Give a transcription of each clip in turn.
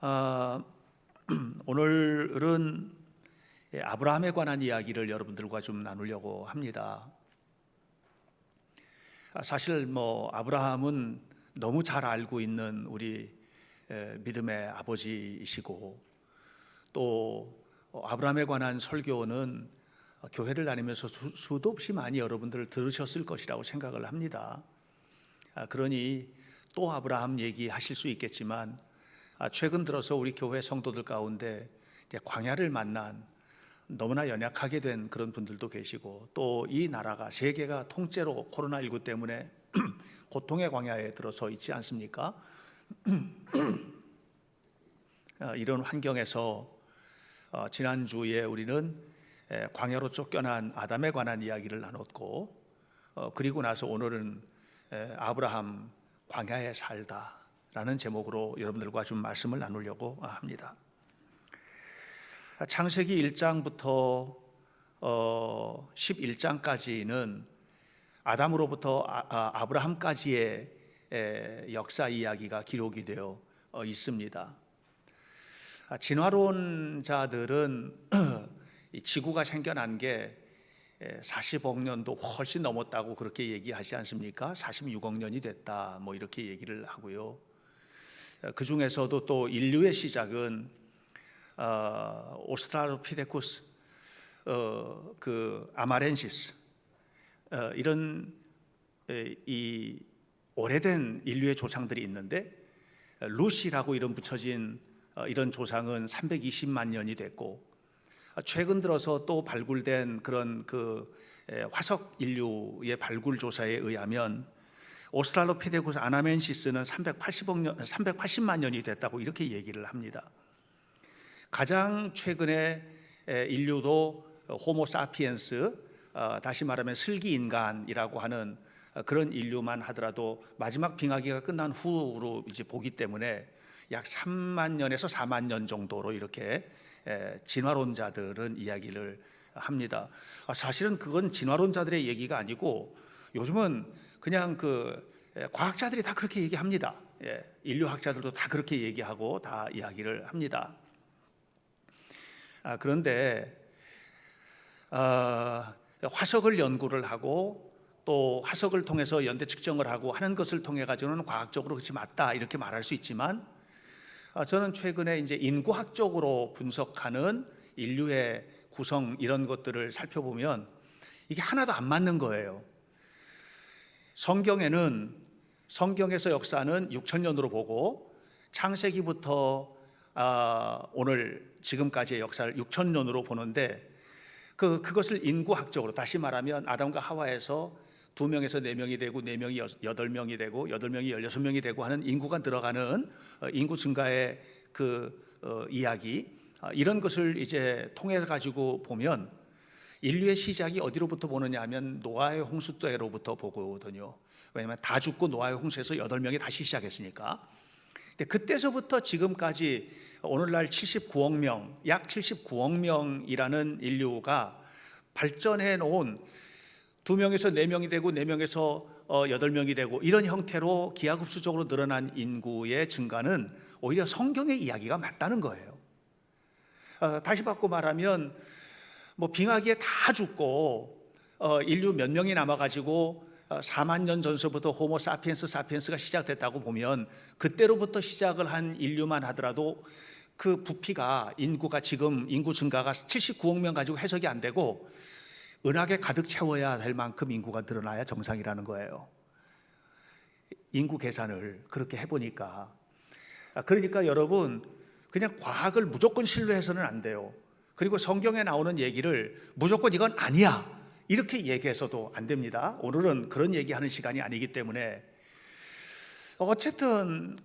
아, 오늘은 아브라함에 관한 이야기를 여러분들과 좀 나누려고 합니다. 사실 아브라함은 너무 잘 알고 있는 우리 믿음의 아버지이시고, 또 아브라함에 관한 설교는 교회를 다니면서 수도 없이 많이 여러분들 들으셨을 것이라고 생각을 합니다. 그러니 또 아브라함 얘기하실 수 있겠지만, 최근 들어서 우리 교회 성도들 가운데 광야를 만난 너무나 연약하게 된 그런 분들도 계시고, 또 이 나라가 세계가 통째로 코로나19 때문에 고통의 광야에 들어서 있지 않습니까? 이런 환경에서 지난주에 우리는 광야로 쫓겨난 아담에 관한 이야기를 나눴고, 그리고 나서 오늘은 아브라함 광야에 살다 라는 제목으로 여러분들과 좀 말씀을 나누려고 합니다. 창세기 1장부터 11장까지는 아담으로부터 아브라함까지의 역사 이야기가 기록이 되어 있습니다. 진화론자들은 지구가 생겨난 게 40억 년도 훨씬 넘었다고 그렇게 얘기하지 않습니까? 46억 년이 됐다 이렇게 얘기를 하고요. 그 중에서도 또 인류의 시작은 오스트랄로피테쿠스, 아마렌시스, 이런 이 오래된 인류의 조상들이 있는데, 루시라고 이름 붙여진 이런 조상은 320만 년이 됐고, 최근 들어서 또 발굴된 그런 화석 인류의 발굴 조사에 의하면 오스트랄로피테쿠스 아나멘시스는 380만 년이 됐다고 이렇게 얘기를 합니다. 가장 최근에 인류도 호모 사피엔스, 다시 말하면 슬기 인간이라고 하는 그런 인류만 하더라도 마지막 빙하기가 끝난 후로 이제 보기 때문에 약 3만 년에서 4만 년 정도로 이렇게 진화론자들은 이야기를 합니다. 사실은 그건 진화론자들의 얘기가 아니고, 요즘은 그냥 과학자들이 다 그렇게 얘기합니다. 인류학자들도 다 그렇게 얘기하고 다 이야기를 합니다. 그런데 화석을 연구를 하고 또 화석을 통해서 연대 측정을 하고 하는 것을 통해 가지고는 과학적으로 그것이 맞다 이렇게 말할 수 있지만, 저는 최근에 이제 인구학적으로 분석하는 인류의 구성 이런 것들을 살펴보면 이게 하나도 안 맞는 거예요. 성경에서 역사는 6,000년으로 보고, 창세기부터 오늘 지금까지의 역사를 6,000년으로 보는데, 그것을 인구학적으로, 다시 말하면 아담과 하와에서 2명에서 4명이 되고 4명이 8명이 되고 8명이 16명이 되고 하는 인구가 들어가는 인구 증가의 이야기, 이런 것을 이제 통해 가지고 보면 인류의 시작이 어디로부터 보느냐 하면 노아의 홍수 때로부터 보거든요. 왜냐하면 다 죽고 노아의 홍수에서 8명이 다시 시작했으니까. 근데 그때서부터 지금까지 오늘날 79억 명, 약 79억 명이라는 인류가 발전해 놓은 2명에서 4명이 되고 4명에서 8명이 되고 이런 형태로 기하급수적으로 늘어난 인구의 증가는 오히려 성경의 이야기가 맞다는 거예요. 다시 바꿔 말하면 빙하기에 다 죽고 인류 몇 명이 남아가지고 4만 년 전서부터 호모 사피엔스가 시작됐다고 보면, 그때로부터 시작을 한 인류만 하더라도 그 부피가, 인구가 지금 인구 증가가 79억 명 가지고 해석이 안 되고 은하계 가득 채워야 될 만큼 인구가 늘어나야 정상이라는 거예요. 인구 계산을 그렇게 해보니까. 그러니까 여러분, 그냥 과학을 무조건 신뢰해서는 안 돼요. 그리고 성경에 나오는 얘기를 무조건 이건 아니야 이렇게 얘기해서도 안 됩니다. 오늘은 그런 얘기하는 시간이 아니기 때문에, 어쨌든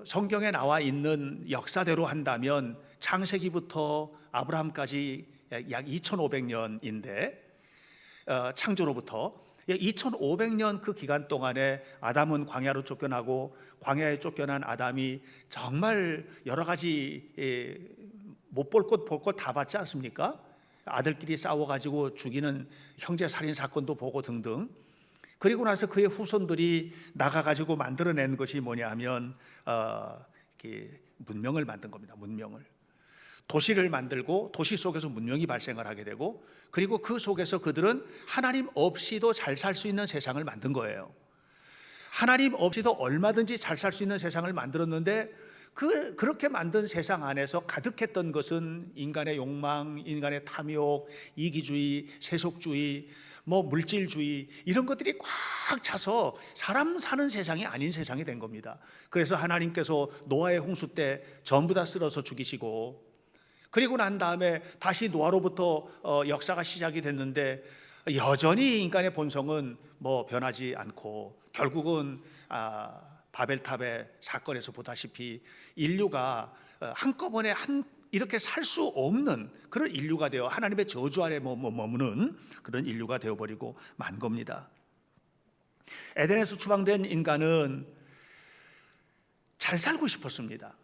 성경에 나와 있는 역사대로 한다면 창세기부터 아브라함까지 약 2,500년인데, 창조로부터 2,500년 그 기간 동안에 아담은 광야로 쫓겨나고, 광야에 쫓겨난 아담이 정말 여러 가지 못 볼 것 볼 것 다 봤지 않습니까? 아들끼리 싸워가지고 죽이는 형제 살인 사건도 보고 등등. 그리고 나서 그의 후손들이 나가가지고 만들어낸 것이 뭐냐 하면 문명을 만든 겁니다. 문명을. 도시를 만들고 도시 속에서 문명이 발생을 하게 되고, 그리고 그 속에서 그들은 하나님 없이도 잘 살 수 있는 세상을 만든 거예요. 하나님 없이도 얼마든지 잘 살 수 있는 세상을 만들었는데, 그렇게 만든 세상 안에서 가득했던 것은 인간의 욕망, 인간의 탐욕, 이기주의, 세속주의, 물질주의, 이런 것들이 꽉 차서 사람 사는 세상이 아닌 세상이 된 겁니다. 그래서 하나님께서 노아의 홍수 때 전부 다 쓸어서 죽이시고, 그리고 난 다음에 다시 노아로부터 역사가 시작이 됐는데, 여전히 인간의 본성은 변하지 않고, 결국은 바벨탑의 사건에서 보다시피 인류가 한꺼번에 이렇게 살 수 없는 그런 인류가 되어 하나님의 저주 아래 머무는 그런 인류가 되어버리고 만 겁니다. 에덴에서 추방된 인간은 잘 살고 싶었습니다.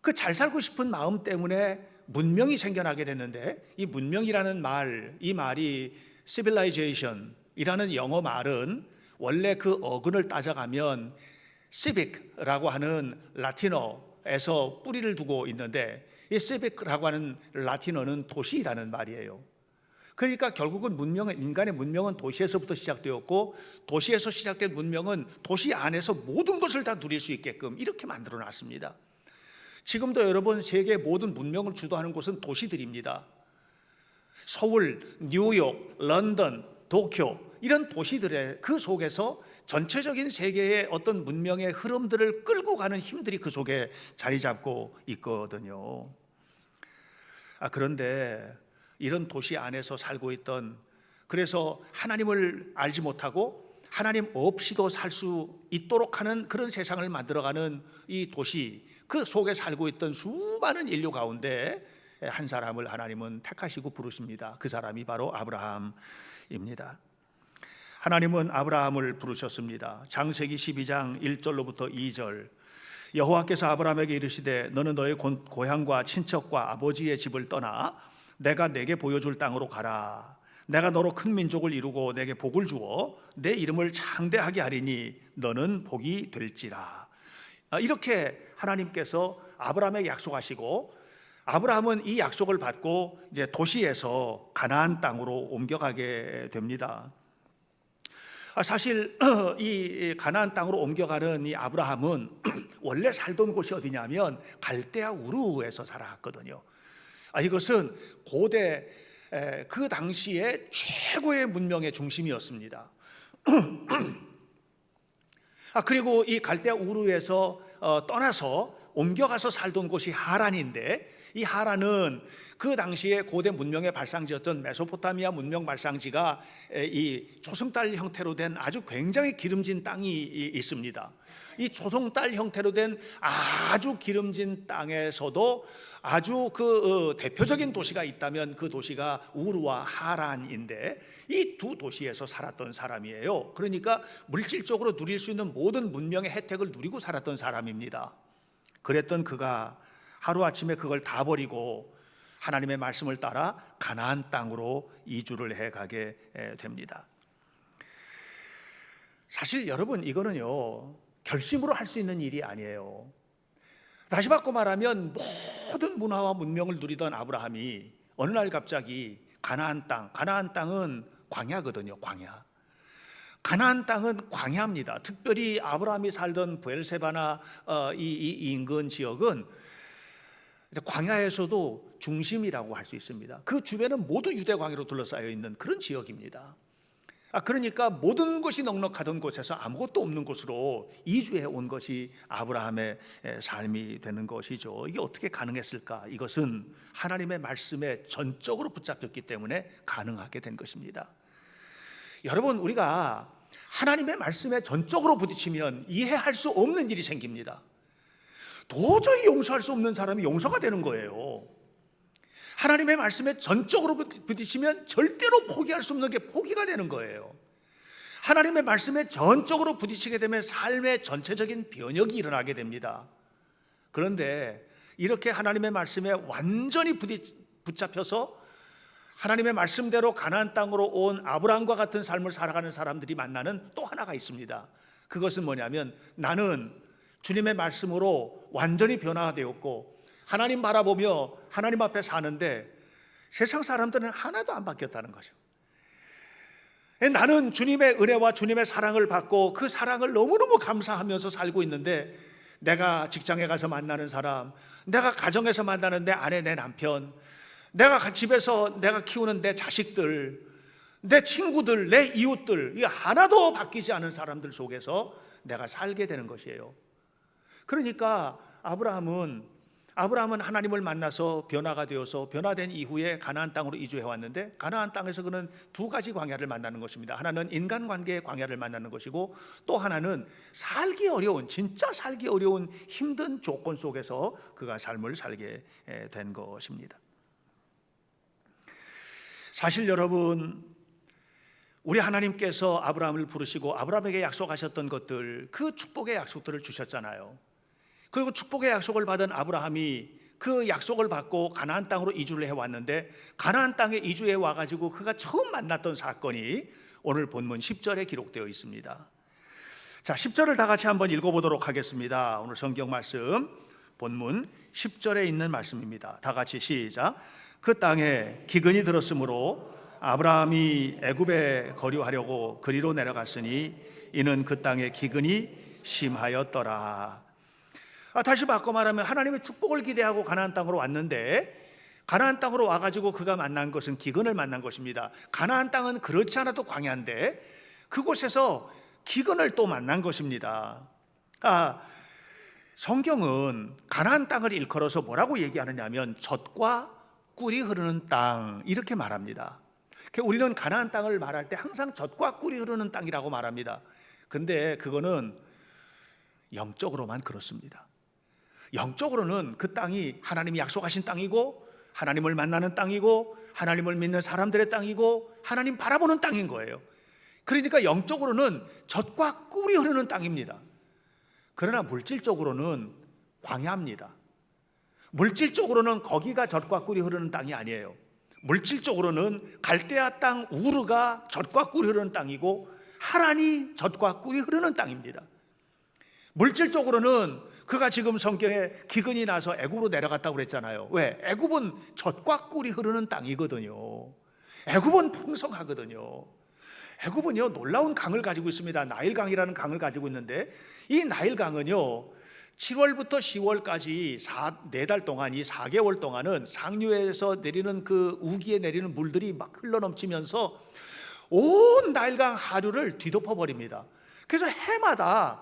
그 잘 살고 싶은 마음 때문에 문명이 생겨나게 됐는데, 이 문명이라는 이 말이 civilization이라는 영어 말은 원래 그 어근을 따져가면 civic라고 하는 라틴어에서 뿌리를 두고 있는데, 이 civic라고 하는 라틴어는 도시라는 말이에요. 그러니까 결국은 인간의 문명은 도시에서부터 시작되었고, 도시에서 시작된 문명은 도시 안에서 모든 것을 다 누릴 수 있게끔 이렇게 만들어 놨습니다. 지금도 여러분, 세계 모든 문명을 주도하는 곳은 도시들입니다. 서울, 뉴욕, 런던, 도쿄, 이런 도시들의 그 속에서 전체적인 세계의 어떤 문명의 흐름들을 끌고 가는 힘들이 그 속에 자리 잡고 있거든요. 그런데 이런 도시 안에서 살고 있던, 그래서 하나님을 알지 못하고 하나님 없이도 살 수 있도록 하는 그런 세상을 만들어가는 이 도시, 그 속에 살고 있던 수많은 인류 가운데 한 사람을 하나님은 택하시고 부르십니다. 그 사람이 바로 아브라함입니다. 하나님은 아브라함을 부르셨습니다. 창세기 12장 1절로부터 2절. 여호와께서 아브라함에게 이르시되 너는 너의 고향과 친척과 아버지의 집을 떠나 내가 내게 보여줄 땅으로 가라. 내가 너로 큰 민족을 이루고 내게 복을 주어 내 이름을 창대하게 하리니 너는 복이 될지라. 이렇게 하나님께서 아브라함에게 약속하시고, 아브라함은 이 약속을 받고 이제 도시에서 가나안 땅으로 옮겨가게 됩니다. 사실 이 가나안 땅으로 옮겨가는 이 아브라함은 원래 살던 곳이 어디냐면 갈대아 우르에서 살았거든요. 이것은 고대 그 당시에 최고의 문명의 중심이었습니다. 그리고 이 갈대아 우르에서 떠나서 옮겨가서 살던 곳이 하란인데, 이 하란은 그 당시에 고대 문명의 발상지였던 메소포타미아 문명 발상지가 이 초승달 형태로 된 아주 굉장히 기름진 땅이 있습니다. 이 초승달 형태로 된 아주 기름진 땅에서도 아주 그 대표적인 도시가 있다면 그 도시가 우르와 하란인데, 이 두 도시에서 살았던 사람이에요. 그러니까 물질적으로 누릴 수 있는 모든 문명의 혜택을 누리고 살았던 사람입니다. 그랬던 그가 하루아침에 그걸 다 버리고 하나님의 말씀을 따라 가나안 땅으로 이주를 해가게 됩니다. 사실 여러분, 이거는요 결심으로 할 수 있는 일이 아니에요. 다시 바꿔 말하면 모든 문화와 문명을 누리던 아브라함이 어느 날 갑자기 가나안 땅은 광야거든요. 가나안 땅은 광야입니다. 특별히 아브라함이 살던 브엘세바나 이 인근 지역은 광야에서도 중심이라고 할 수 있습니다. 그 주변은 모두 유대 광야로 둘러싸여 있는 그런 지역입니다. 그러니까 모든 것이 넉넉하던 곳에서 아무것도 없는 곳으로 이주해 온 것이 아브라함의 삶이 되는 것이죠. 이게 어떻게 가능했을까? 이것은 하나님의 말씀에 전적으로 붙잡혔기 때문에 가능하게 된 것입니다. 여러분, 우리가 하나님의 말씀에 전적으로 부딪히면 이해할 수 없는 일이 생깁니다. 도저히 용서할 수 없는 사람이 용서가 되는 거예요. 하나님의 말씀에 전적으로 부딪히면 절대로 포기할 수 없는 게 포기가 되는 거예요. 하나님의 말씀에 전적으로 부딪히게 되면 삶의 전체적인 변혁이 일어나게 됩니다. 그런데 이렇게 하나님의 말씀에 완전히 붙잡혀서 하나님의 말씀대로 가나안 땅으로 온 아브라함과 같은 삶을 살아가는 사람들이 만나는 또 하나가 있습니다. 그것은 뭐냐면, 나는 주님의 말씀으로 완전히 변화되었고 하나님 바라보며 하나님 앞에 사는데 세상 사람들은 하나도 안 바뀌었다는 거죠. 나는 주님의 은혜와 주님의 사랑을 받고 그 사랑을 너무너무 감사하면서 살고 있는데 내가 직장에 가서 만나는 사람, 내가 가정에서 만나는 내 아내, 내 남편, 내가 집에서 내가 키우는 내 자식들, 내 친구들, 내 이웃들, 이 하나도 바뀌지 않은 사람들 속에서 내가 살게 되는 것이에요. 그러니까 아브라함은 하나님을 만나서 변화가 되어서 변화된 이후에 가나안 땅으로 이주해 왔는데 가나안 땅에서 그는 두 가지 광야를 만나는 것입니다. 하나는 인간관계의 광야를 만나는 것이고 또 하나는 살기 어려운, 진짜 살기 어려운 힘든 조건 속에서 그가 삶을 살게 된 것입니다. 사실 여러분, 우리 하나님께서 아브라함을 부르시고 아브라함에게 약속하셨던 것들, 그 축복의 약속들을 주셨잖아요. 그리고 축복의 약속을 받은 아브라함이 그 약속을 받고 가나안 땅으로 이주를 해왔는데 가나안 땅에 이주해 와가지고 그가 처음 만났던 사건이 오늘 본문 10절에 기록되어 있습니다. 자, 10절을 다 같이 한번 읽어보도록 하겠습니다. 오늘 성경 말씀 본문 10절에 있는 말씀입니다. 다 같이 시작. 그 땅에 기근이 들었으므로 아브라함이 애굽에 거류하려고 그리로 내려갔으니 이는 그 땅에 기근이 심하였더라. 다시 바꿔 말하면 하나님의 축복을 기대하고 가나안 땅으로 왔는데 가나안 땅으로 와가지고 그가 만난 것은 기근을 만난 것입니다. 가나안 땅은 그렇지 않아도 광야인데 그곳에서 기근을 또 만난 것입니다. 성경은 가나안 땅을 일컬어서 뭐라고 얘기하느냐면 젖과 꿀이 흐르는 땅 이렇게 말합니다. 우리는 가나안 땅을 말할 때 항상 젖과 꿀이 흐르는 땅이라고 말합니다. 근데 그거는 영적으로만 그렇습니다. 영적으로는 그 땅이 하나님이 약속하신 땅이고 하나님을 만나는 땅이고 하나님을 믿는 사람들의 땅이고 하나님 바라보는 땅인 거예요. 그러니까 영적으로는 젖과 꿀이 흐르는 땅입니다. 그러나 물질적으로는 광야입니다. 물질적으로는 거기가 젖과 꿀이 흐르는 땅이 아니에요. 물질적으로는 갈대아 땅 우르가 젖과 꿀이 흐르는 땅이고 하란이 젖과 꿀이 흐르는 땅입니다. 물질적으로는 그가 지금 성경에 기근이 나서 애굽으로 내려갔다고 그랬잖아요. 왜? 애굽은 젖과 꿀이 흐르는 땅이거든요. 애굽은 풍성하거든요. 애굽은요 놀라운 강을 가지고 있습니다. 나일강이라는 강을 가지고 있는데 이 나일강은요 7월부터 10월까지 4달 동안, 이 4개월 동안은 상류에서 내리는 그 우기에 내리는 물들이 막 흘러넘치면서 온 나일강 하류를 뒤덮어 버립니다. 그래서 해마다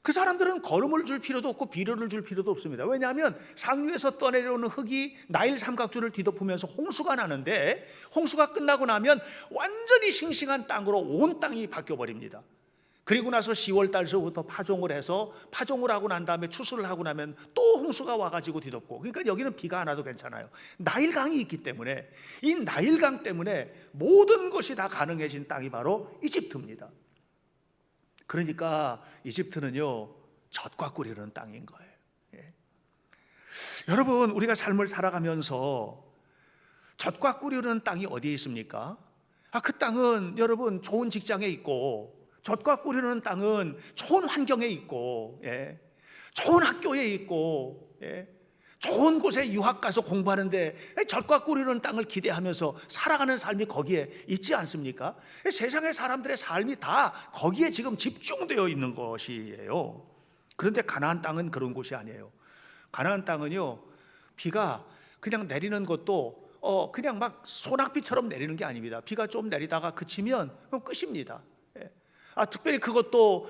그 사람들은 거름을 줄 필요도 없고 비료를 줄 필요도 없습니다. 왜냐하면 상류에서 떠내려오는 흙이 나일 삼각주를 뒤덮으면서 홍수가 나는데 홍수가 끝나고 나면 완전히 싱싱한 땅으로 온 땅이 바뀌어 버립니다. 그리고 나서 10월 달서부터 파종을 해서 파종을 하고 난 다음에 추수를 하고 나면 또 홍수가 와가지고 뒤덮고, 그러니까 여기는 비가 안 와도 괜찮아요. 나일강이 있기 때문에, 이 나일강 때문에 모든 것이 다 가능해진 땅이 바로 이집트입니다. 그러니까 이집트는요 젖과 꿀이 흐르는 땅인 거예요. 예. 여러분, 우리가 삶을 살아가면서 젖과 꿀이 흐르는 땅이 어디에 있습니까? 그 땅은 여러분 좋은 직장에 있고, 젖과 꿀이 흐르는 땅은 좋은 환경에 있고, 예. 좋은 학교에 있고, 예. 좋은 곳에 유학 가서 공부하는데 젖과 꿀이 흐르는 땅을 기대하면서 살아가는 삶이 거기에 있지 않습니까? 세상의 사람들의 삶이 다 거기에 지금 집중되어 있는 것이에요. 그런데 가나안 땅은 그런 곳이 아니에요. 가나안 땅은요 비가 그냥 내리는 것도 그냥 막 소낙비처럼 내리는 게 아닙니다. 비가 좀 내리다가 그치면 그럼 끝입니다. 특별히 그것도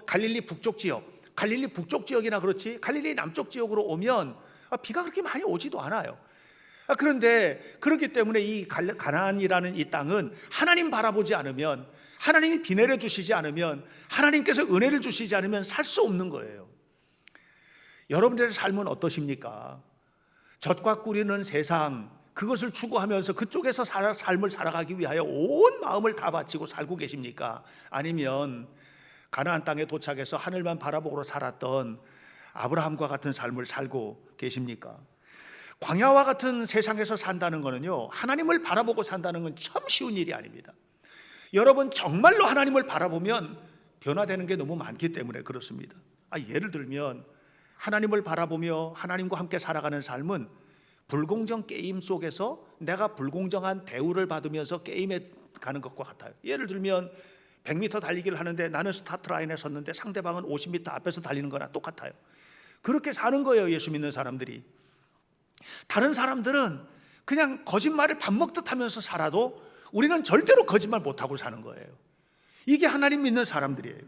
갈릴리 북쪽 지역, 갈릴리 북쪽 지역이나 그렇지 갈릴리 남쪽 지역으로 오면 비가 그렇게 많이 오지도 않아요. 그런데 그렇기 때문에 이 가나안이라는 이 땅은 하나님 바라보지 않으면, 하나님이 비 내려 주시지 않으면, 하나님께서 은혜를 주시지 않으면 살 수 없는 거예요. 여러분들의 삶은 어떠십니까? 젖과 꿀이는 세상, 그것을 추구하면서 그쪽에서 삶을 살아가기 위하여 온 마음을 다 바치고 살고 계십니까? 아니면 가나안 땅에 도착해서 하늘만 바라보고 살았던 아브라함과 같은 삶을 살고 계십니까? 광야와 같은 세상에서 산다는 것은요 하나님을 바라보고 산다는 건 참 쉬운 일이 아닙니다. 여러분 정말로 하나님을 바라보면 변화되는 게 너무 많기 때문에 그렇습니다. 예를 들면 하나님을 바라보며 하나님과 함께 살아가는 삶은 불공정 게임 속에서 내가 불공정한 대우를 받으면서 게임에 가는 것과 같아요. 예를 들면 100m 달리기를 하는데 나는 스타트 라인에 섰는데 상대방은 50m 앞에서 달리는 거나 똑같아요. 그렇게 사는 거예요, 예수 믿는 사람들이. 다른 사람들은 그냥 거짓말을 밥 먹듯 하면서 살아도 우리는 절대로 거짓말 못하고 사는 거예요. 이게 하나님 믿는 사람들이에요.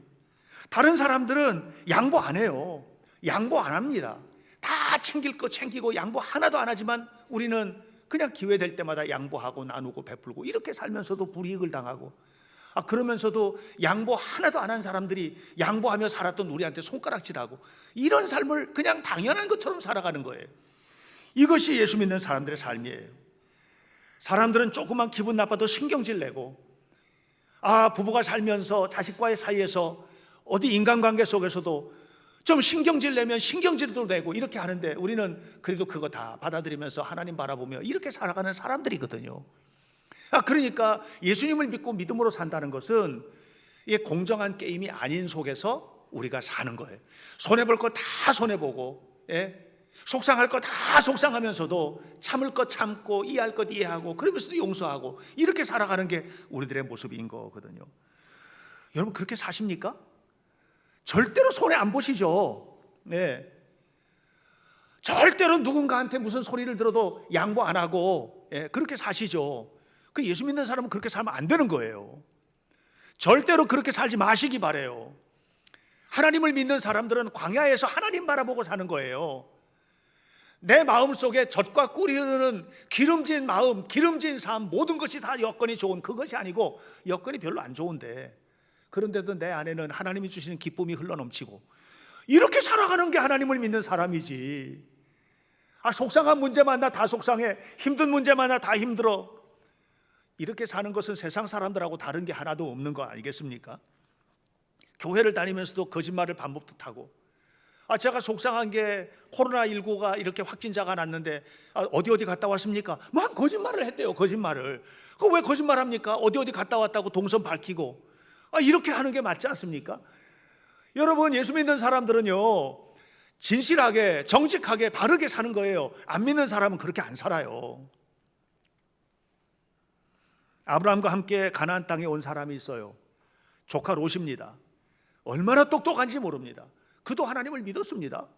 다른 사람들은 양보 안 해요. 양보 안 합니다. 다 챙길 거 챙기고 양보 하나도 안 하지만 우리는 그냥 기회 될 때마다 양보하고 나누고 베풀고 이렇게 살면서도 불이익을 당하고, 그러면서도 양보 하나도 안 한 사람들이 양보하며 살았던 우리한테 손가락질하고, 이런 삶을 그냥 당연한 것처럼 살아가는 거예요. 이것이 예수 믿는 사람들의 삶이에요. 사람들은 조그만 기분 나빠도 신경질 내고, 부부가 살면서 자식과의 사이에서 어디 인간관계 속에서도 좀 신경질 내면 신경질도 내고 이렇게 하는데, 우리는 그래도 그거 다 받아들이면서 하나님 바라보며 이렇게 살아가는 사람들이거든요. 그러니까 예수님을 믿고 믿음으로 산다는 것은 이게 공정한 게임이 아닌 속에서 우리가 사는 거예요. 손해볼 거 다 손해보고, 속상할 거 다 속상하면서도 참을 거 참고 이해할 것 이해하고 그러면서도 용서하고 이렇게 살아가는 게 우리들의 모습인 거거든요. 여러분 그렇게 사십니까? 절대로 손해 안 보시죠. 절대로 누군가한테 무슨 소리를 들어도 양보 안 하고 그렇게 사시죠. 그 예수 믿는 사람은 그렇게 살면 안 되는 거예요. 절대로 그렇게 살지 마시기 바래요. 하나님을 믿는 사람들은 광야에서 하나님 바라보고 사는 거예요. 내 마음속에 젖과 꿀이 흐르는 기름진 마음, 기름진 삶, 모든 것이 다 여건이 좋은 그것이 아니고, 여건이 별로 안 좋은데 그런데도 내 안에는 하나님이 주시는 기쁨이 흘러넘치고, 이렇게 살아가는 게 하나님을 믿는 사람이지. 속상한 문제만 나 다 속상해, 힘든 문제만 나 다 힘들어, 이렇게 사는 것은 세상 사람들하고 다른 게 하나도 없는 거 아니겠습니까? 교회를 다니면서도 거짓말을 반복듯 하고, 제가 속상한 게 코로나19가 이렇게 확진자가 났는데 어디 갔다 왔습니까? 막 거짓말을 했대요. 거짓말을. 왜 거짓말합니까? 어디 갔다 왔다고 동선 밝히고. 이렇게 하는 게 맞지 않습니까? 여러분, 예수 믿는 사람들은요, 진실하게 정직하게 바르게 사는 거예요. 안 믿는 사람은 그렇게 안 살아요. 아브라함과 함께 가나안 땅에 온 사람이 있어요. 조카 롯입니다. 얼마나 똑똑한지 모릅니다. 그도 하나님을 믿었습니다.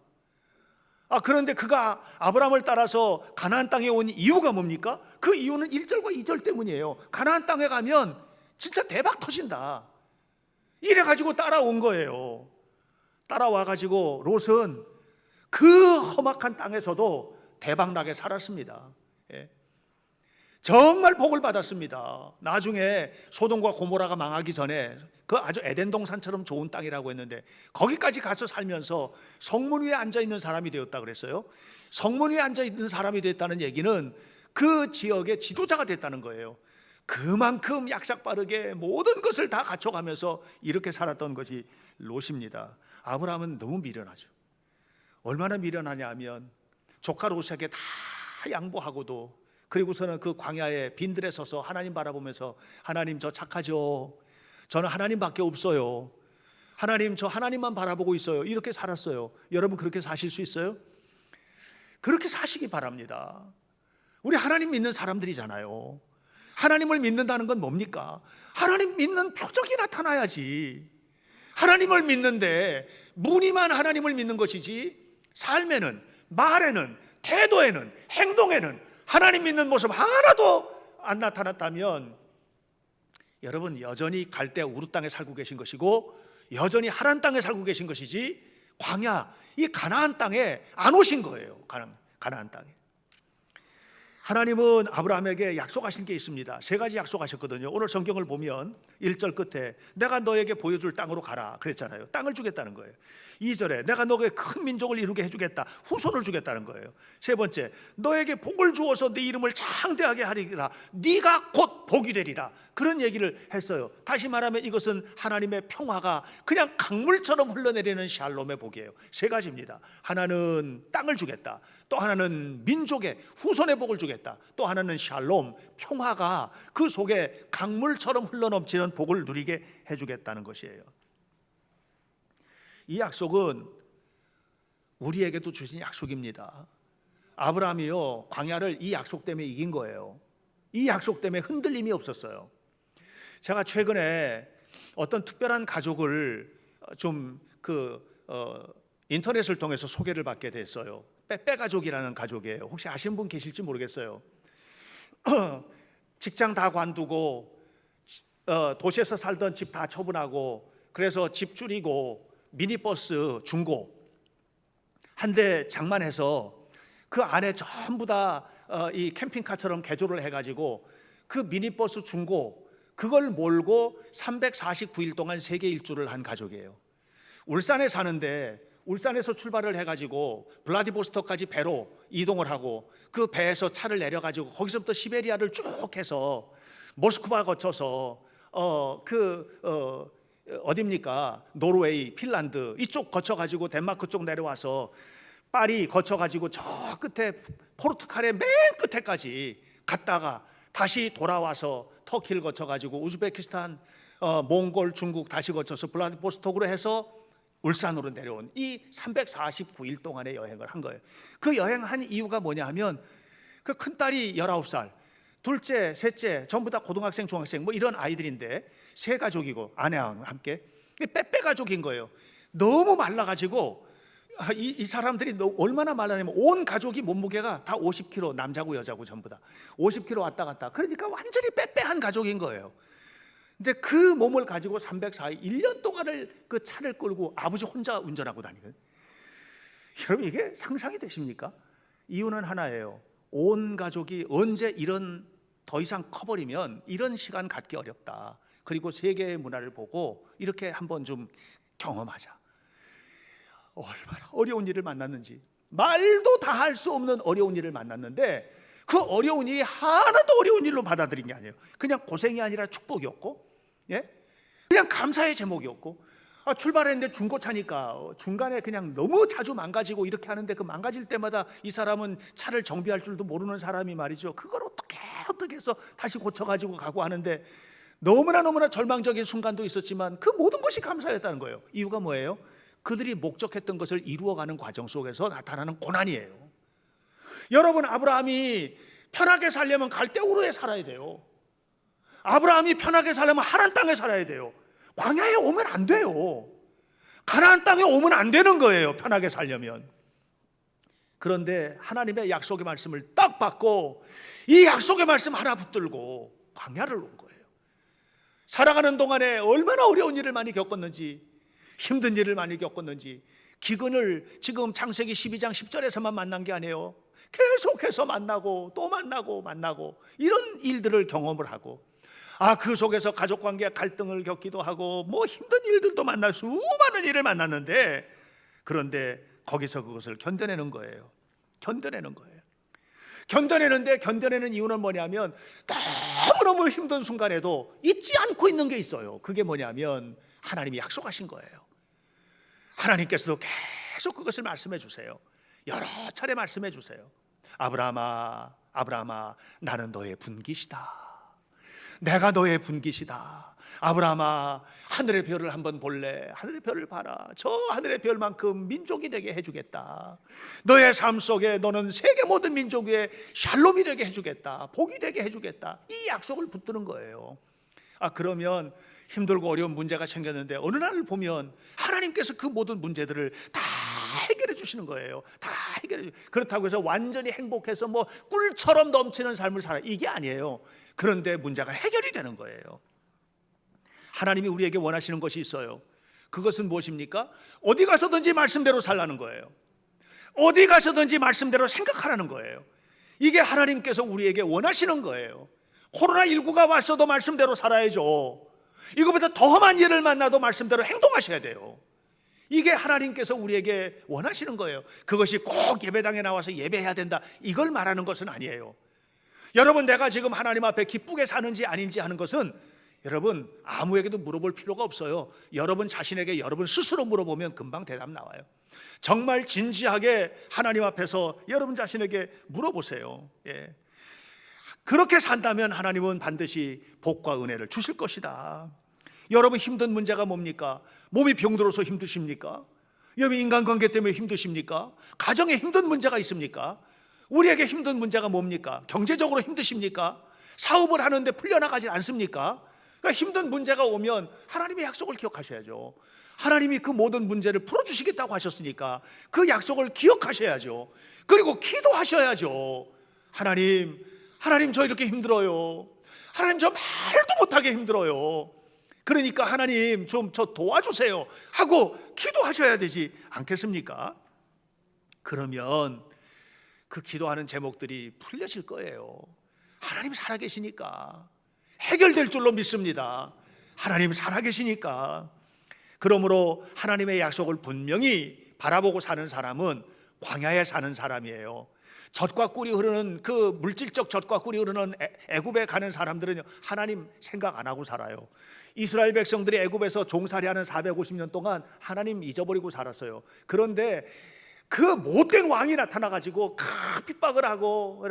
그런데 그가 아브라함을 따라서 가나안 땅에 온 이유가 뭡니까? 그 이유는 1절과 2절 때문이에요. 가나안 땅에 가면 진짜 대박 터진다, 이래가지고 따라온 거예요. 따라와가지고 롯은 그 험악한 땅에서도 대박나게 살았습니다. 정말 복을 받았습니다. 나중에 소돔과 고모라가 망하기 전에 그 아주 에덴 동산처럼 좋은 땅이라고 했는데, 거기까지 가서 살면서 성문 위에 앉아있는 사람이 되었다 그랬어요. 성문 위에 앉아있는 사람이 됐다는 얘기는 그 지역의 지도자가 됐다는 거예요. 그만큼 약삭빠르게 모든 것을 다 갖춰가면서 이렇게 살았던 것이 롯입니다. 아브라함은 너무 미련하죠. 얼마나 미련하냐 하면 조카 롯에게 다 양보하고도, 그리고서는 그 광야에 빈들에 서서 하나님 바라보면서, 하나님 저 착하죠, 저는 하나님밖에 없어요, 하나님 저 하나님만 바라보고 있어요, 이렇게 살았어요. 여러분 그렇게 사실 수 있어요? 그렇게 사시기 바랍니다. 우리 하나님 믿는 사람들이잖아요. 하나님을 믿는다는 건 뭡니까? 하나님 믿는 표적이 나타나야지. 하나님을 믿는데 무늬만 하나님을 믿는 것이지, 삶에는, 말에는, 태도에는, 행동에는 하나님 믿는 모습 하나도 안 나타났다면 여러분 여전히 갈대아 우르 땅에 살고 계신 것이고, 여전히 하란 땅에 살고 계신 것이지, 광야 이 가나안 땅에 안 오신 거예요. 가나안 땅에. 하나님은 아브라함에게 약속하신 게 있습니다. 3가지 약속하셨거든요. 오늘 성경을 보면 1절 끝에 내가 너에게 보여줄 땅으로 가라 그랬잖아요. 땅을 주겠다는 거예요. 2절에 내가 너에게 큰 민족을 이루게 해주겠다, 후손을 주겠다는 거예요. 3번째, 너에게 복을 주어서 네 이름을 창대하게 하리라, 네가 곧 복이 되리라, 그런 얘기를 했어요. 다시 말하면 이것은 하나님의 평화가 그냥 강물처럼 흘러내리는 샬롬의 복이에요. 3가지입니다. 하나는 땅을 주겠다, 또 하나는 민족의 후손의 복을 주겠다, 또 하나는 샬롬, 평화가 그 속에 강물처럼 흘러넘치는 복을 누리게 해주겠다는 것이에요. 이 약속은 우리에게도 주신 약속입니다. 아브라함이요, 광야를 이 약속 때문에 이긴 거예요. 이 약속 때문에 흔들림이 없었어요. 제가 최근에 어떤 특별한 가족을 좀 인터넷을 통해서 소개를 받게 됐어요. 빼빼 가족이라는 가족이에요. 혹시 아시는 분 계실지 모르겠어요. 직장 다 관두고 도시에서 살던 집 다 처분하고, 그래서 집 줄이고 미니버스 중고 한 대 장만해서 그 안에 전부 다 이 캠핑카처럼 개조를 해가지고 그 미니버스 중고 그걸 몰고 349일 동안 세계 일주를 한 가족이에요. 울산에 사는데 울산에서 출발을 해가지고 블라디보스토크까지 배로 이동을 하고, 그 배에서 차를 내려가지고 거기서부터 시베리아를 쭉 해서 모스크바 거쳐서 어딥니까? 노르웨이, 핀란드 이쪽 거쳐가지고 덴마크 쪽 내려와서 파리 거쳐가지고 저 끝에 포르투갈의 맨 끝에까지 갔다가 다시 돌아와서 터키를 거쳐가지고 우즈베키스탄, 몽골, 중국 다시 거쳐서 블라디보스토크로 해서 울산으로 내려온 이 349일 동안의 여행을 한 거예요. 그 여행한 이유가 뭐냐 하면, 그 큰딸이 19살, 둘째, 셋째 전부 다 고등학생, 중학생 뭐 이런 아이들인데 세 가족이고 아내와 함께 빼빼 가족인 거예요. 너무 말라가지고 이 사람들이 얼마나 말라냐면 온 가족이 몸무게가 다 50kg, 남자고 여자고 전부 다 50kg 왔다 갔다. 그러니까 완전히 빼빼한 가족인 거예요. 근데 그 몸을 가지고 304일 1년 동안을 그 차를 끌고 아버지 혼자 운전하고 다니는. 여러분, 이게 상상이 되십니까? 이유는 하나예요. 온 가족이 언제 이런 더 이상 커버리면 이런 시간 갖기 어렵다. 그리고 세계의 문화를 보고 이렇게 한번 좀 경험하자. 얼마나 어려운 일을 만났는지, 말도 다 할 수 없는 어려운 일을 만났는데 그 어려운 일이 하나도 어려운 일로 받아들인 게 아니에요. 그냥 고생이 아니라 축복이었고, 예? 그냥 감사의 제목이었고, 출발했는데 중고차니까 중간에 그냥 너무 자주 망가지고 이렇게 하는데, 그 망가질 때마다 이 사람은 차를 정비할 줄도 모르는 사람이 말이죠. 그걸 어떻게 해서 다시 고쳐가지고 가고 하는데 너무나 절망적인 순간도 있었지만 그 모든 것이 감사였다는 거예요. 이유가 뭐예요? 그들이 목적했던 것을 이루어가는 과정 속에서 나타나는 고난이에요. 여러분, 아브라함이 편하게 살려면 갈대우르에 살아야 돼요. 아브라함이 편하게 살려면 하란 땅에 살아야 돼요. 광야에 오면 안 돼요. 가나안 땅에 오면 안 되는 거예요, 편하게 살려면. 그런데 하나님의 약속의 말씀을 딱 받고 이 약속의 말씀 하나 붙들고 광야를 온 거예요. 살아가는 동안에 얼마나 어려운 일을 많이 겪었는지, 힘든 일을 많이 겪었는지, 기근을 지금 창세기 12장 10절에서만 만난 게 아니에요. 계속해서 만나고 또 만나고 이런 일들을 경험을 하고, 그 속에서 가족관계 갈등을 겪기도 하고 뭐 힘든 일들도 만나 수많은 일을 만났는데, 그런데 거기서 그것을 견뎌내는 거예요. 견뎌내는 이유는 뭐냐면, 너무너무 힘든 순간에도 잊지 않고 있는 게 있어요. 그게 뭐냐면 하나님이 약속하신 거예요. 하나님께서도 계속 그것을 말씀해 주세요. 여러 차례 말씀해 주세요. 아브라함아, 나는 너의 분깃이다. 내가 너의 분깃이다. 아브라함아, 하늘의 별을 한번 볼래? 하늘의 별을 봐라. 저 하늘의 별만큼 민족이 되게 해주겠다. 너의 삶 속에 너는 세계 모든 민족 위에 샬롬이 되게 해주겠다. 복이 되게 해주겠다. 이 약속을 붙드는 거예요. 그러면 힘들고 어려운 문제가 생겼는데 어느 날 보면 하나님께서 그 모든 문제들을 다 해결해 주시는 거예요. 다 해결해. 그렇다고 해서 완전히 행복해서 뭐 꿀처럼 넘치는 삶을 살아, 이게 아니에요. 그런데 문제가 해결이 되는 거예요. 하나님이 우리에게 원하시는 것이 있어요. 그것은 무엇입니까? 어디 가서든지 말씀대로 살라는 거예요. 어디 가서든지 말씀대로 생각하라는 거예요. 이게 하나님께서 우리에게 원하시는 거예요. 코로나19가 왔어도 말씀대로 살아야죠. 이거보다 더 험한 일을 만나도 말씀대로 행동하셔야 돼요. 이게 하나님께서 우리에게 원하시는 거예요. 그것이 꼭 예배당에 나와서 예배해야 된다, 이걸 말하는 것은 아니에요. 여러분, 내가 지금 하나님 앞에 기쁘게 사는지 아닌지 하는 것은 여러분 아무에게도 물어볼 필요가 없어요. 여러분 자신에게 여러분 스스로 물어보면 금방 대답 나와요. 정말 진지하게 하나님 앞에서 여러분 자신에게 물어보세요. 그렇게 산다면 하나님은 반드시 복과 은혜를 주실 것이다. 여러분, 힘든 문제가 뭡니까? 몸이 병들어서 힘드십니까? 여러분, 인간관계 때문에 힘드십니까? 가정에 힘든 문제가 있습니까? 우리에게 힘든 문제가 뭡니까? 경제적으로 힘드십니까? 사업을 하는데 풀려나가지 않습니까? 그러니까 힘든 문제가 오면 하나님의 약속을 기억하셔야죠. 하나님이 그 모든 문제를 풀어주시겠다고 하셨으니까 그 약속을 기억하셔야죠. 그리고 기도하셔야죠. 하나님 저 이렇게 힘들어요. 하나님 저 말도 못하게 힘들어요. 그러니까 하나님 좀 저 도와주세요 하고 기도하셔야 되지 않겠습니까? 그러면 그 기도하는 제목들이 풀려질 거예요. 하나님 살아계시니까 해결될 줄로 믿습니다. 하나님 살아계시니까. 그러므로 하나님의 약속을 분명히 바라보고 사는 사람은 광야에 사는 사람이에요. 젖과 꿀이 흐르는 그 물질적 젖과 꿀이 흐르는 애굽에 가는 사람들은 하나님 생각 안 하고 살아요. 이스라엘 백성들이 애굽에서 종살이하는 450년 동안 하나님 잊어버리고 살았어요. 그런데 그 못된 왕이 나타나가지고 큰 핍박을 하고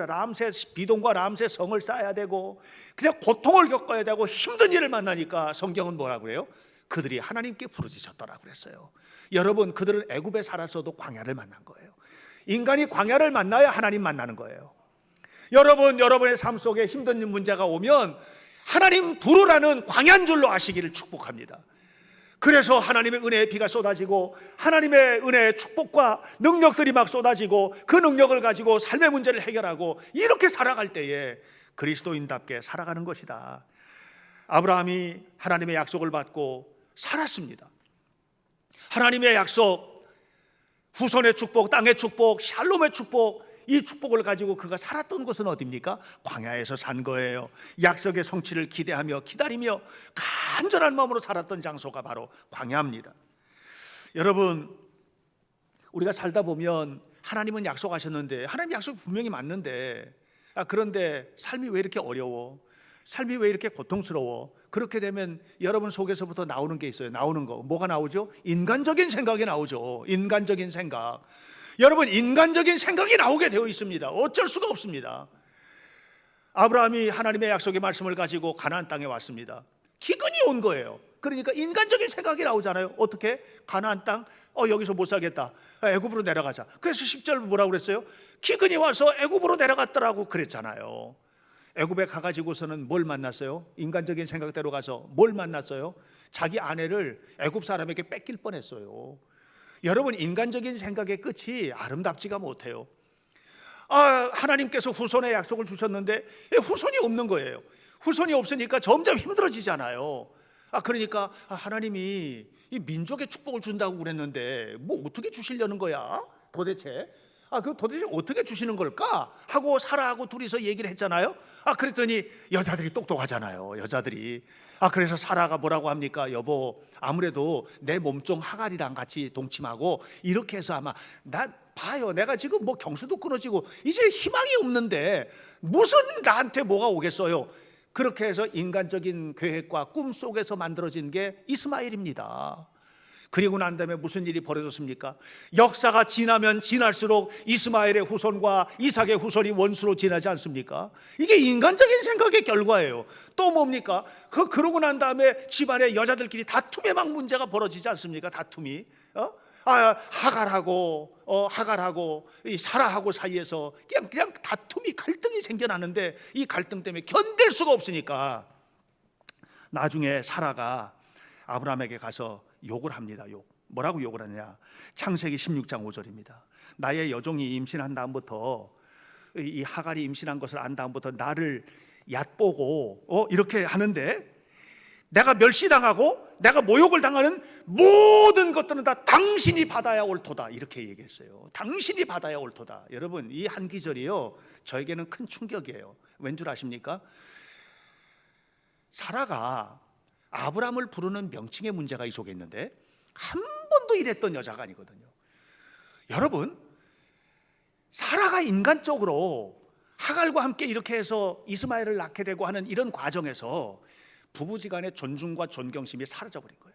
비동과 람세 성을 쌓아야 되고 그냥 고통을 겪어야 되고 힘든 일을 만나니까 성경은 뭐라고 그래요? 그들이 하나님께 부르짖었더라 그랬어요. 여러분, 그들은 애굽에 살았어도 광야를 만난 거예요. 인간이 광야를 만나야 하나님 만나는 거예요. 여러분의 삶 속에 힘든 문제가 오면 하나님 부르라는 광야인 줄로 아시기를 축복합니다. 그래서 하나님의 은혜의 비가 쏟아지고 하나님의 은혜의 축복과 능력들이 막 쏟아지고 그 능력을 가지고 삶의 문제를 해결하고 이렇게 살아갈 때에 그리스도인답게 살아가는 것이다. 아브라함이 하나님의 약속을 받고 살았습니다. 하나님의 약속, 후손의 축복, 땅의 축복, 샬롬의 축복, 이 축복을 가지고 그가 살았던 곳은 어디입니까? 광야에서 산 거예요. 약속의 성취를 기대하며 기다리며 간절한 마음으로 살았던 장소가 바로 광야입니다. 여러분, 우리가 살다 보면 하나님은 약속하셨는데, 하나님 약속이 분명히 맞는데, 그런데 삶이 왜 이렇게 어려워? 삶이 왜 이렇게 고통스러워? 그렇게 되면 여러분 속에서부터 나오는 게 있어요. 나오는 거 뭐가 나오죠? 인간적인 생각이 나오죠. 인간적인 생각. 여러분, 인간적인 생각이 나오게 되어 있습니다. 어쩔 수가 없습니다. 아브라함이 하나님의 약속의 말씀을 가지고 가나안 땅에 왔습니다. 기근이 온 거예요. 그러니까 인간적인 생각이 나오잖아요. 어떻게? 가나안 땅? 여기서 못 살겠다. 애굽으로 내려가자. 그래서 10절 뭐라고 그랬어요? 기근이 와서 애굽으로 내려갔더라고 그랬잖아요. 애굽에 가가지고서는 뭘 만났어요? 인간적인 생각대로 가서 뭘 만났어요? 자기 아내를 애굽 사람에게 뺏길 뻔했어요. 여러분, 인간적인 생각의 끝이 아름답지가 못해요. 하나님께서 후손의 약속을 주셨는데 후손이 없는 거예요. 후손이 없으니까 점점 힘들어지잖아요. 그러니까 하나님이 이 민족의 축복을 준다고 그랬는데 뭐 어떻게 주시려는 거야? 도대체 도대체 어떻게 주시는 걸까? 하고 사라하고 둘이서 얘기를 했잖아요. 그랬더니 여자들이 똑똑하잖아요. 여자들이. 그래서 사라가 뭐라고 합니까? 여보, 아무래도 내 몸종 하갈이랑 같이 동침하고 이렇게 해서 아마 봐요. 내가 지금 뭐 경수도 끊어지고 이제 희망이 없는데 무슨 나한테 뭐가 오겠어요? 그렇게 해서 인간적인 계획과 꿈 속에서 만들어진 게 이스마엘입니다. 그리고 난 다음에 무슨 일이 벌어졌습니까? 역사가 지나면 지날수록 이스마엘의 후손과 이삭의 후손이 원수로 지나지 않습니까? 이게 인간적인 생각의 결과예요. 또 뭡니까? 그러고 난 다음에 집안의 여자들끼리 다툼의 막 문제가 벌어지지 않습니까? 다툼이. 하갈하고 이 사라하고 사이에서 그냥 다툼이, 갈등이 생겨나는데 이 갈등 때문에 견딜 수가 없으니까 나중에 사라가 아브라함에게 가서 욕을 합니다. 뭐라고 욕을 하냐? 창세기 16장 5절입니다. 나의 여종이 임신한 다음부터, 이 하갈이 임신한 것을 안 다음부터 나를 얕보고 이렇게 하는데 내가 멸시당하고 내가 모욕을 당하는 모든 것들은 다 당신이 받아야 옳도다, 이렇게 얘기했어요. 당신이 받아야 옳도다. 여러분, 이 한 기절이요 저에게는 큰 충격이에요. 왠 줄 아십니까? 사라가 아브라함을 부르는 명칭의 문제가 이 속에 있는데 한 번도 이랬던 여자가 아니거든요. 여러분, 사라가 인간적으로 하갈과 함께 이렇게 해서 이스마엘을 낳게 되고 하는 이런 과정에서 부부지간의 존중과 존경심이 사라져버린 거예요.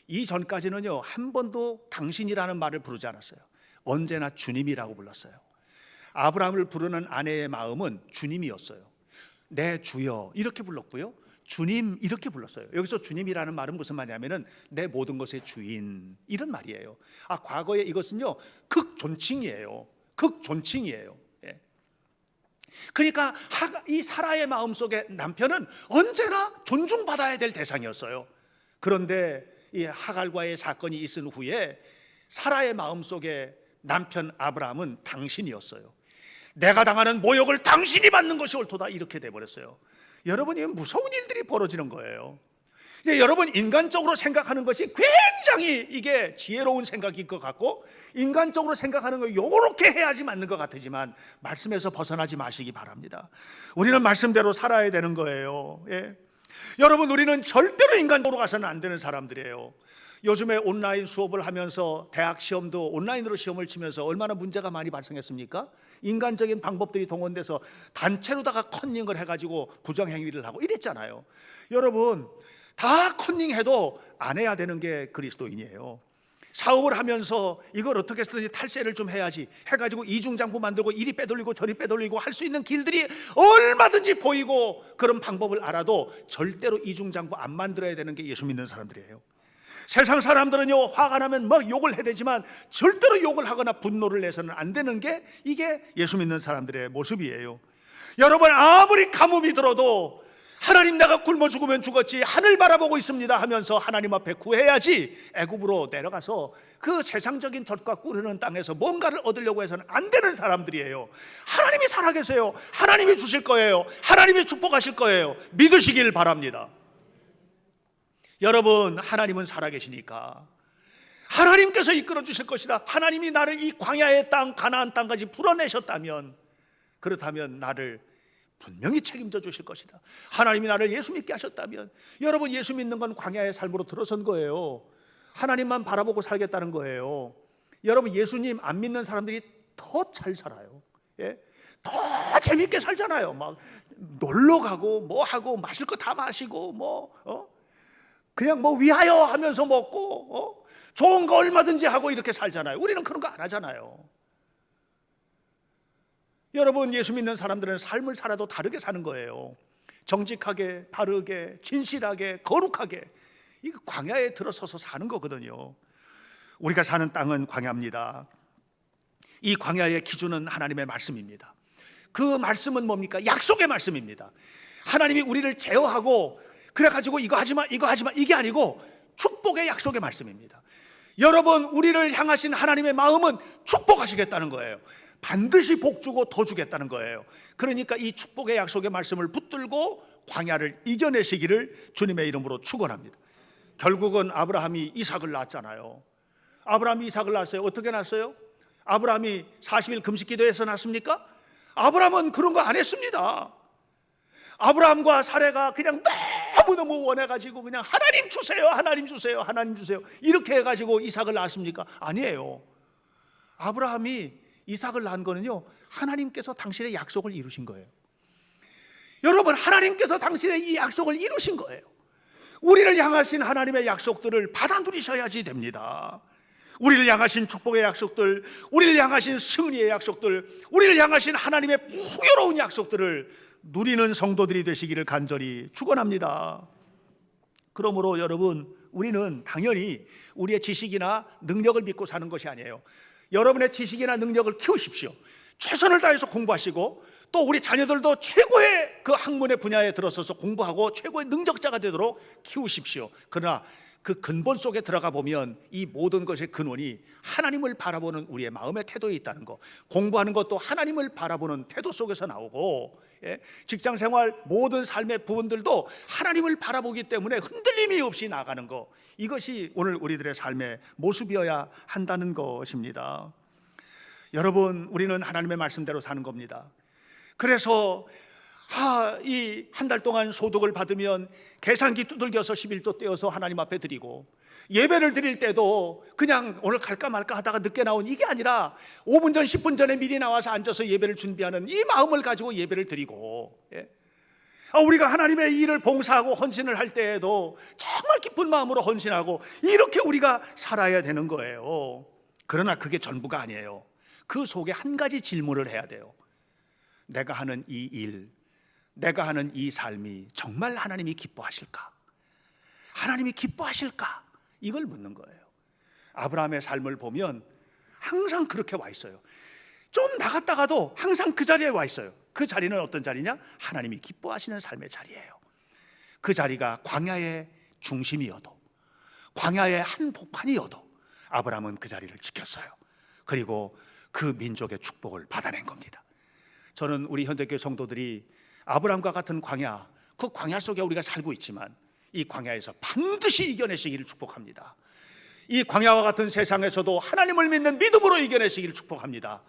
이전까지는요 한 번도 당신이라는 말을 부르지 않았어요. 언제나 주님이라고 불렀어요. 아브라함을 부르는 아내의 마음은 주님이었어요. 내 주여 이렇게 불렀고요, 주님 이렇게 불렀어요. 여기서 주님이라는 말은 무슨 말이냐면은 내 모든 것의 주인 이런 말이에요. 과거에 이것은요 극존칭이에요. 극존칭이에요. 예. 그러니까 이 사라의 마음속에 남편은 언제나 존중받아야 될 대상이었어요. 그런데 이 하갈과의 사건이 있은 후에 사라의 마음속에 남편 아브라함은 당신이었어요. 내가 당하는 모욕을 당신이 받는 것이 옳도다 이렇게 돼버렸어요. 여러분, 이 무서운 일들이 벌어지는 거예요. 여러분, 인간적으로 생각하는 것이 굉장히 이게 지혜로운 생각일 것 같고, 인간적으로 생각하는 거 요렇게 해야지 맞는 것 같지만 말씀에서 벗어나지 마시기 바랍니다. 우리는 말씀대로 살아야 되는 거예요. 예. 여러분, 우리는 절대로 인간적으로 가서는 안 되는 사람들이에요. 요즘에 온라인 수업을 하면서 대학 시험도 온라인으로 시험을 치면서 얼마나 문제가 많이 발생했습니까? 인간적인 방법들이 동원돼서 단체로다가 컨닝을 해가지고 부정행위를 하고 이랬잖아요. 여러분, 다 컨닝해도 안 해야 되는 게 그리스도인이에요. 사업을 하면서 이걸 어떻게 해서든지 탈세를 좀 해야지 해가지고 이중장부 만들고 이리 빼돌리고 저리 빼돌리고 할 수 있는 길들이 얼마든지 보이고 그런 방법을 알아도 절대로 이중장부 안 만들어야 되는 게 예수 믿는 사람들이에요. 세상 사람들은요, 화가 나면 막 욕을 해대지만 절대로 욕을 하거나 분노를 내서는 안 되는 게 이게 예수 믿는 사람들의 모습이에요. 여러분, 아무리 가뭄이 들어도 하나님, 내가 굶어 죽으면 죽었지 하늘 바라보고 있습니다 하면서 하나님 앞에 구해야지 애굽으로 내려가서 그 세상적인 젖과 꿀 흐르는 땅에서 뭔가를 얻으려고 해서는 안 되는 사람들이에요. 하나님이 살아계세요. 하나님이 주실 거예요. 하나님이 축복하실 거예요. 믿으시길 바랍니다. 여러분, 하나님은 살아계시니까 하나님께서 이끌어 주실 것이다. 하나님이 나를 이 광야의 땅, 가나안 땅까지 풀어내셨다면, 그렇다면 나를 분명히 책임져 주실 것이다. 하나님이 나를 예수 믿게 하셨다면, 여러분, 예수 믿는 건 광야의 삶으로 들어선 거예요. 하나님만 바라보고 살겠다는 거예요. 여러분, 예수님 안 믿는 사람들이 더 잘 살아요. 예? 더 재밌게 살잖아요. 막 놀러 가고 뭐 하고 마실 거 다 마시고 그냥 위하여 하면서 먹고 좋은 거 얼마든지 하고 이렇게 살잖아요. 우리는 그런 거 안 하잖아요. 여러분, 예수 믿는 사람들은 삶을 살아도 다르게 사는 거예요. 정직하게, 바르게, 진실하게, 거룩하게, 이 광야에 들어서서 사는 거거든요. 우리가 사는 땅은 광야입니다. 이 광야의 기준은 하나님의 말씀입니다. 그 말씀은 뭡니까? 약속의 말씀입니다. 하나님이 우리를 제어하고 그래가지고 이거 하지마 이거 하지마 이게 아니고 축복의 약속의 말씀입니다. 여러분, 우리를 향하신 하나님의 마음은 축복하시겠다는 거예요. 반드시 복 주고 더 주겠다는 거예요. 그러니까 이 축복의 약속의 말씀을 붙들고 광야를 이겨내시기를 주님의 이름으로 축원합니다. 결국은 아브라함이 이삭을 낳았잖아요. 아브라함이 이삭을 낳았어요. 어떻게 낳았어요? 아브라함이 40일 금식 기도해서 낳습니까? 아브라함은 그런 거 안 했습니다. 아브라함과 사레가 그냥 너무너무 원해가지고 그냥 하나님 주세요, 하나님 주세요, 하나님 주세요 이렇게 해가지고 이삭을 낳았습니까? 아니에요. 아브라함이 이삭을 낳은 거는요, 하나님께서 당신의 약속을 이루신 거예요. 여러분, 하나님께서 당신의 이 약속을 이루신 거예요. 우리를 향하신 하나님의 약속들을 받아 누리셔야지 됩니다. 우리를 향하신 축복의 약속들, 우리를 향하신 승리의 약속들, 우리를 향하신 하나님의 풍요로운 약속들을 누리는 성도들이 되시기를 간절히 축원합니다. 그러므로 여러분, 우리는 당연히 우리의 지식이나 능력을 믿고 사는 것이 아니에요. 여러분의 지식이나 능력을 키우십시오. 최선을 다해서 공부하시고 또 우리 자녀들도 최고의 그 학문의 분야에 들어서서 공부하고 최고의 능력자가 되도록 키우십시오. 그러나 그 근본 속에 들어가 보면 이 모든 것의 근원이 하나님을 바라보는 우리의 마음의 태도에 있다는 거. 공부하는 것도 하나님을 바라보는 태도 속에서 나오고, 직장생활 모든 삶의 부분들도 하나님을 바라보기 때문에 흔들림이 없이 나가는 거. 이것이 오늘 우리들의 삶의 모습이어야 한다는 것입니다. 여러분, 우리는 하나님의 말씀대로 사는 겁니다. 그래서 이 한 달 동안 소득을 받으면 계산기 두들겨서 11조 떼어서 하나님 앞에 드리고, 예배를 드릴 때도 그냥 오늘 갈까 말까 하다가 늦게 나온 이게 아니라 5분 전 10분 전에 미리 나와서 앉아서 예배를 준비하는 이 마음을 가지고 예배를 드리고, 우리가 하나님의 일을 봉사하고 헌신을 할 때에도 정말 기쁜 마음으로 헌신하고 이렇게 우리가 살아야 되는 거예요. 그러나 그게 전부가 아니에요. 그 속에 한 가지 질문을 해야 돼요. 내가 하는 이 일, 내가 하는 이 삶이 정말 하나님이 기뻐하실까? 하나님이 기뻐하실까? 이걸 묻는 거예요. 아브라함의 삶을 보면 항상 그렇게 와 있어요. 좀 나갔다가도 항상 그 자리에 와 있어요. 그 자리는 어떤 자리냐? 하나님이 기뻐하시는 삶의 자리예요. 그 자리가 광야의 중심이어도, 광야의 한복판이어도 아브라함은 그 자리를 지켰어요. 그리고 그 민족의 축복을 받아낸 겁니다. 저는 우리 현대교회 성도들이 아브라함과 같은 광야, 그 광야 속에 우리가 살고 있지만 이 광야에서 반드시 이겨내시기를 축복합니다. 이 광야와 같은 세상에서도 하나님을 믿는 믿음으로 이겨내시기를 축복합니다.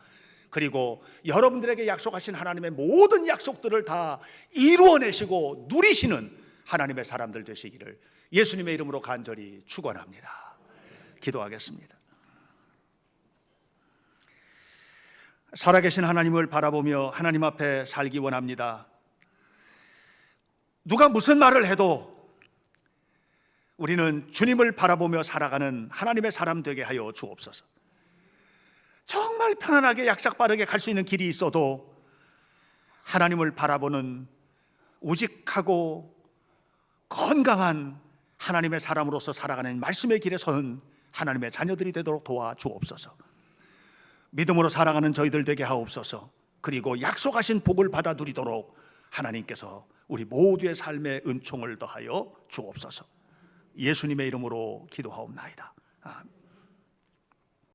그리고 여러분들에게 약속하신 하나님의 모든 약속들을 다 이루어내시고 누리시는 하나님의 사람들 되시기를 예수님의 이름으로 간절히 축원합니다. 기도하겠습니다. 살아계신 하나님을 바라보며 하나님 앞에 살기 원합니다. 누가 무슨 말을 해도 우리는 주님을 바라보며 살아가는 하나님의 사람 되게 하여 주옵소서. 정말 편안하게 약삭 빠르게 갈 수 있는 길이 있어도 하나님을 바라보는 우직하고 건강한 하나님의 사람으로서 살아가는 말씀의 길에 서는 하나님의 자녀들이 되도록 도와 주옵소서. 믿음으로 살아가는 저희들 되게 하옵소서. 그리고 약속하신 복을 받아 누리도록 하나님께서 우리 모두의 삶에 은총을 더하여 주옵소서. 예수님의 이름으로 기도하옵나이다. 아멘.